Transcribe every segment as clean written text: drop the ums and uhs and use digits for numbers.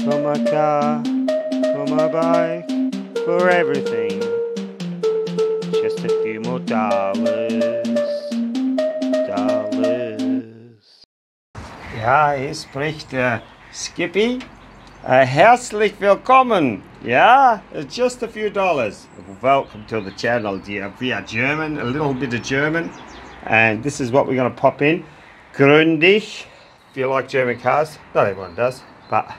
for my car, for my bike, for everything. Just a few more dollars. Ja, hier spricht der Skippy. Herzlich willkommen. Yeah, just a few dollars. Welcome to the channel, dear. We are German, a little bit of German. And this is what we're going to pop in. Gründig. If you like German cars, not everyone does, but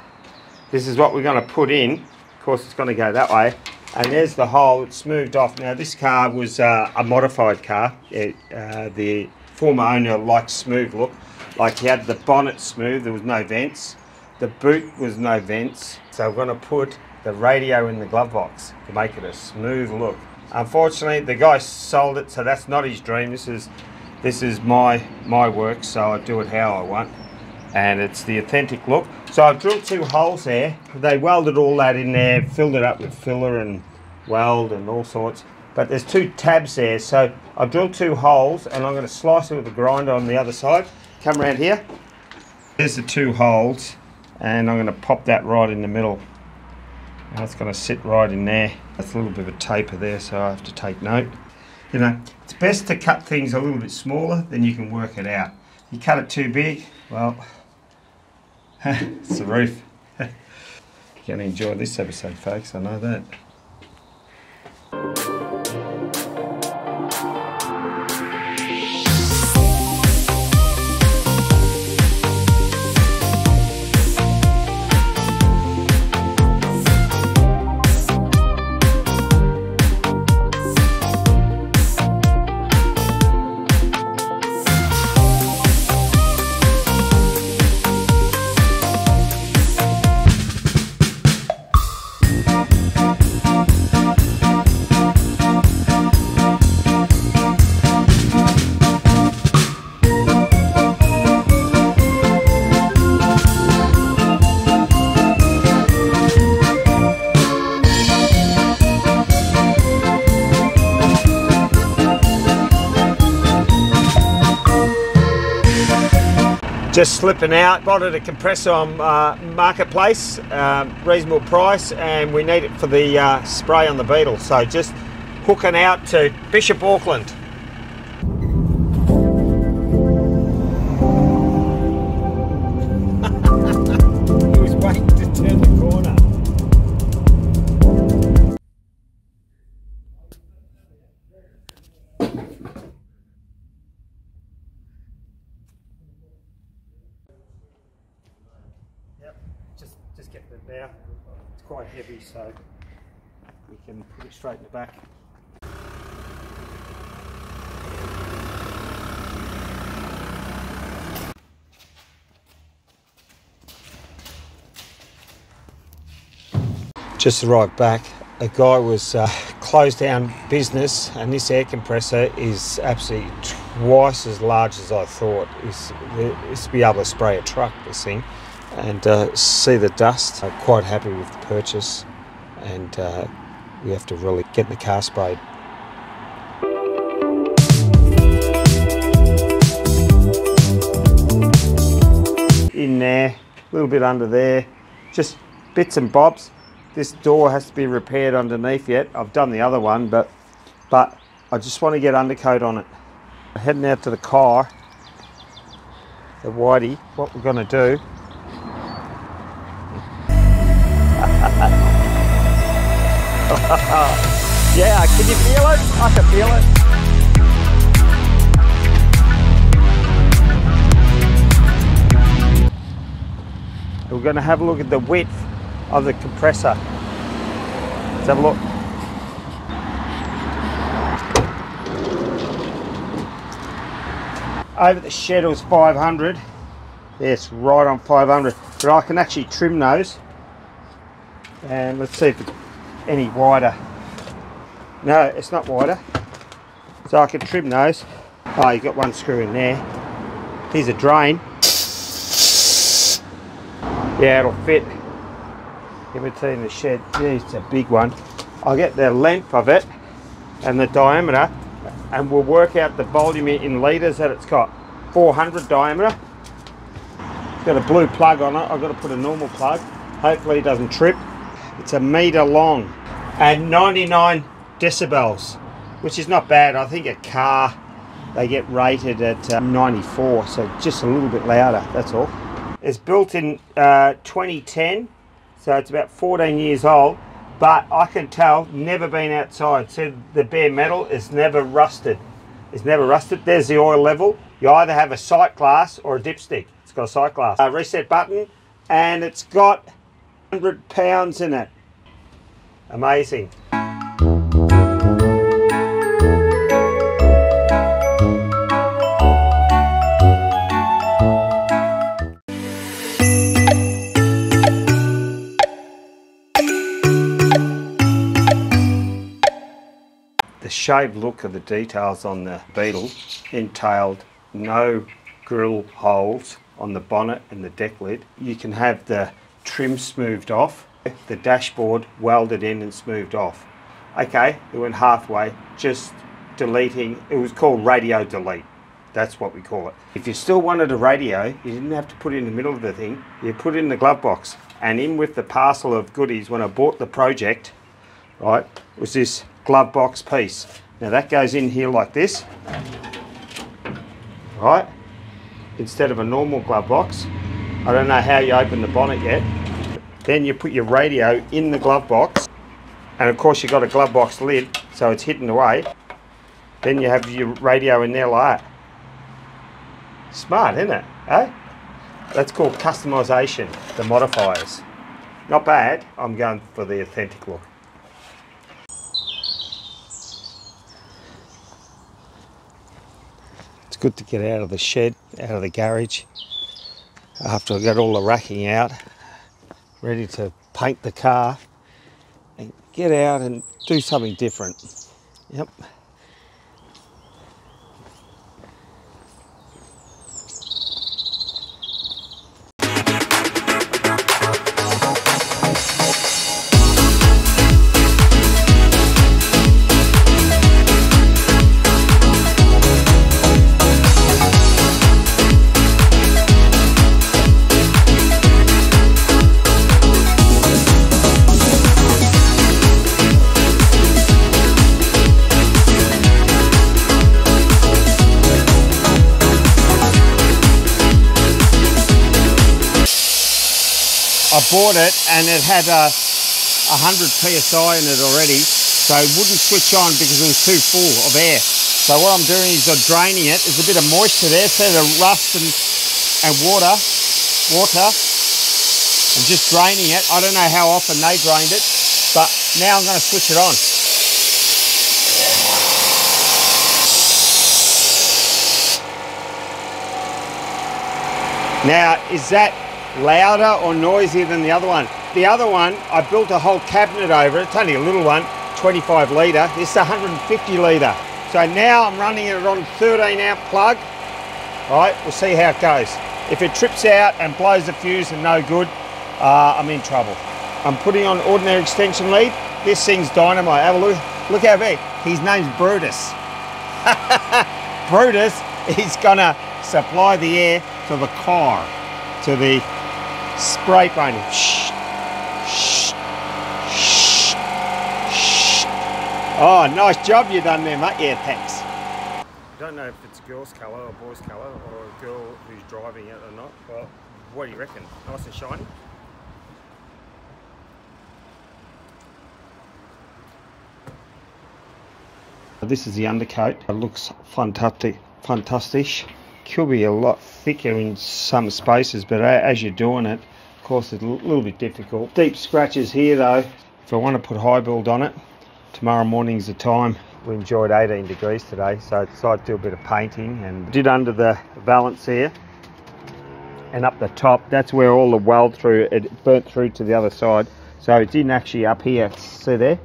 this is what we're going to put in. Of course, it's going to go that way. And there's the hole. It's smoothed off. Now, this car was a modified car. The former owner liked smooth look. Like, he had the bonnet smooth, there was no vents. The boot was no vents. So we're going to put the radio in the glove box to make it a smooth look. Unfortunately, the guy sold it, so that's not his dream. This is my work, so I do it how I want. And it's the authentic look. So I've drilled 2 holes there. They welded all that in there, filled it up with filler and weld and all sorts. But there's 2 tabs there, so I've drilled 2 holes and I'm going to slice it with a grinder on the other side. Come around here. There's the 2 holes and I'm going to pop that right in the middle. Now it's going to sit right in there. That's a little bit of a taper there, so I have to take note. You know, it's best to cut things a little bit smaller, then you can work it out. You cut it too big, well, it's the roof. You're going to enjoy this episode, folks, I know that. Just slipping out, bought a compressor on marketplace, reasonable price, and we need it for the spray on the Beetle. So just hooking out to Bishop Auckland. He was waiting to turn the corner. Just get it now. It's quite heavy, so we can put it straight in the back. Just arrived back. A guy was closed down business, and this air compressor is absolutely twice as large as I thought. It's to be able to spray a truck, this thing. And see the dust. I'm quite happy with the purchase, and we have to really get the car sprayed. In there, a little bit under there, just bits and bobs. This door has to be repaired underneath yet. I've done the other one, but I just want to get undercoat on it. Heading out to the car, the Whitey. What we're going to do. Yeah, can you feel it? I can feel it. We're going to have a look at the width of the compressor. Let's have a look. Over the shed it was 500. Yes, right on 500. But I can actually trim those. And let's see if it's any wider. No, it's not wider. So I can trim those. Oh, you got one screw in there. Here's a drain. Yeah, it'll fit. Give it to you in the shed. It's a big one. I'll get the length of it and the diameter, and we'll work out the volume in litres that it's got. 400 diameter. It's got a blue plug on it. I've got to put a normal plug. Hopefully it doesn't trip. It's 1 metre long and 99 decibels, which is not bad. I think a car, they get rated at 94, so just a little bit louder, that's all. It's built in 2010, so it's about 14 years old, but I can tell, never been outside. So the bare metal is never rusted. It's never rusted. There's the oil level. You either have a sight glass or a dipstick. It's got a sight glass. A reset button, and it's got 100 pounds in it. Amazing. The shaved look of the details on the Beetle entailed no grill holes on the bonnet and the deck lid. You can have the trim smoothed off, the dashboard welded in and smoothed off. Okay, it went halfway, just deleting. It was called radio delete. That's what we call it. If you still wanted a radio, you didn't have to put it in the middle of the thing. You put it in the glove box. And in with the parcel of goodies, when I bought the project, right, was this glove box piece. Now that goes in here like this, right, instead of a normal glove box. I don't know how you open the bonnet yet. Then you put your radio in the glove box, and of course you've got a glove box lid, so it's hidden away. Then you have your radio in there like that. Smart, isn't it? Eh? That's called customization, the modifiers. Not bad. I'm going for the authentic look. It's good to get out of the shed, out of the garage, after I got all the racking out, ready to paint the car, and get out and do something different. Yep. I bought it and it had 100 psi in it already, so it wouldn't switch on because it was too full of air. So what I'm doing is I'm draining it. There's a bit of moisture there, so the rust and water. I'm just draining it. I don't know how often they drained it, but now I'm going to switch it on. Now, is that louder or noisier than the other one? The other one, I built a whole cabinet over it. It's only a little one, 25 litre. This is 150 litre. So now I'm running it on a 13 amp plug. All right, we'll see how it goes. If it trips out and blows the fuse and no good, I'm in trouble. I'm putting on ordinary extension lead. This thing's dynamite. Have a look. Look how big. His name's Brutus. Brutus is gonna supply the air to the car, to the spray painting. Shh, shh, shh, shh. Oh, nice job you done there, mate. Yeah, thanks. I don't know if it's a girl's colour or boy's colour, or a girl who's driving it or not. Well, what do you reckon? Nice and shiny? This is the undercoat. It looks fantastic. Could be a lot thicker in some spaces, but as you're doing it, of course, it's a little bit difficult. Deep scratches here though. If I want to put high build on it, tomorrow morning's the time. We enjoyed 18 degrees today, so I decided to do a bit of painting and did under the valance here and up the top. That's where all the weld through, it burnt through to the other side. So it didn't actually up here, see there?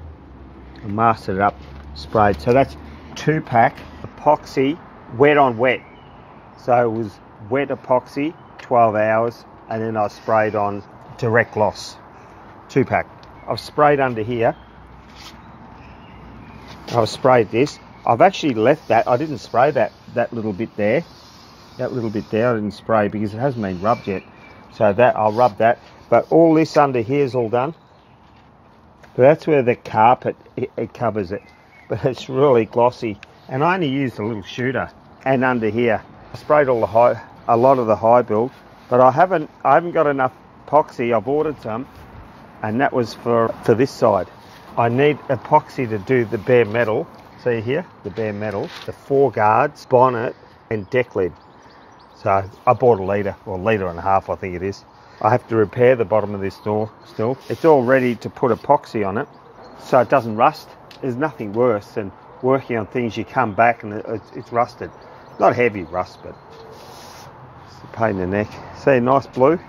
I mastered it up, sprayed. So that's 2-pack epoxy, wet on wet. So it was wet epoxy, 12 hours, and then I sprayed on direct gloss, 2-pack. I've sprayed under here. I've sprayed this. I've actually left that. I didn't spray that little bit there. That little bit there I didn't spray because it hasn't been rubbed yet. So that I'll rub that. But all this under here is all done. But that's where the carpet, it covers it. But it's really glossy. And I only used a little shooter. And under here, I sprayed all the a lot of the high build. But I haven't got enough epoxy. I've ordered some. And that was for this side. I need epoxy to do the bare metal. See here, the bare metal, the 4 guards, bonnet, and deck lid. So I bought a litre, or 1.5 litres, I think it is. I have to repair the bottom of this door still. It's all ready to put epoxy on it, so it doesn't rust. There's nothing worse than working on things you come back and it's rusted. Not heavy rust, but it's a pain in the neck. See, nice blue.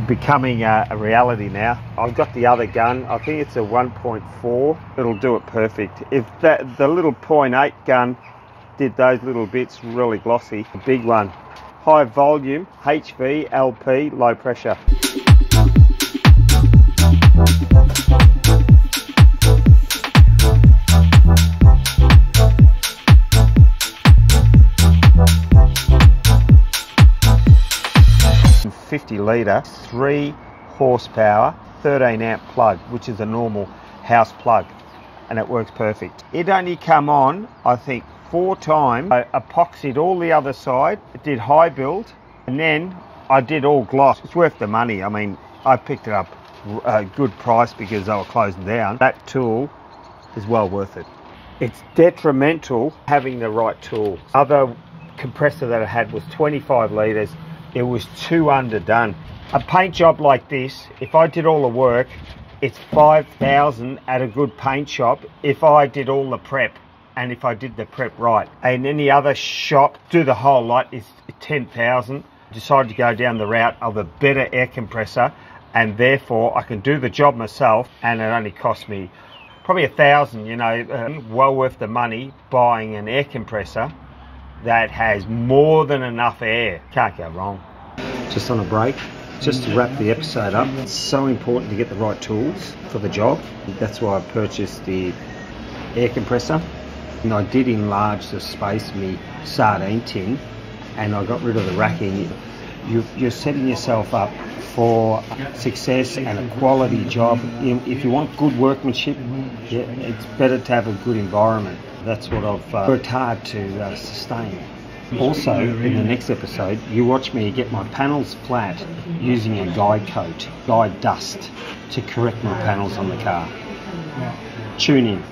Becoming a reality now. I've got the other gun. I think it's a 1.4. It'll do it perfect. If the little 0.8 gun did those little bits really glossy, the big one, high volume, HV, LP, low pressure. .50 litre, 3 horsepower, 13 amp plug, which is a normal house plug, and it works perfect. It only come on, I think, 4 times. I epoxied all the other side, it did high build, and then I did all gloss. It's worth the money. I mean, I picked it up a good price because they were closing down. That tool is well worth it. It's detrimental having the right tool. Other compressor that I had was 25 litres. It was too underdone. A paint job like this, if I did all the work, it's 5,000 at a good paint shop if I did all the prep and if I did the prep right. And any other shop, do the whole lot, is 10,000. Decided to go down the route of a better air compressor, and therefore I can do the job myself, and it only cost me probably 1,000, you know, well worth the money buying an air compressor that has more than enough air. Can't go wrong. Just on a break, just to wrap the episode up, it's so important to get the right tools for the job. That's why I purchased the air compressor. And I did enlarge the space of my sardine tin, and I got rid of the racking. You're setting yourself up for success and a quality job. If you want good workmanship, yeah, it's better to have a good environment. That's what I've worked hard to sustain. Also, in the next episode, you watch me get my panels flat using a guide coat, guide dust, to correct my panels on the car. Tune in.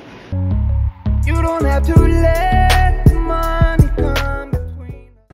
You don't have to let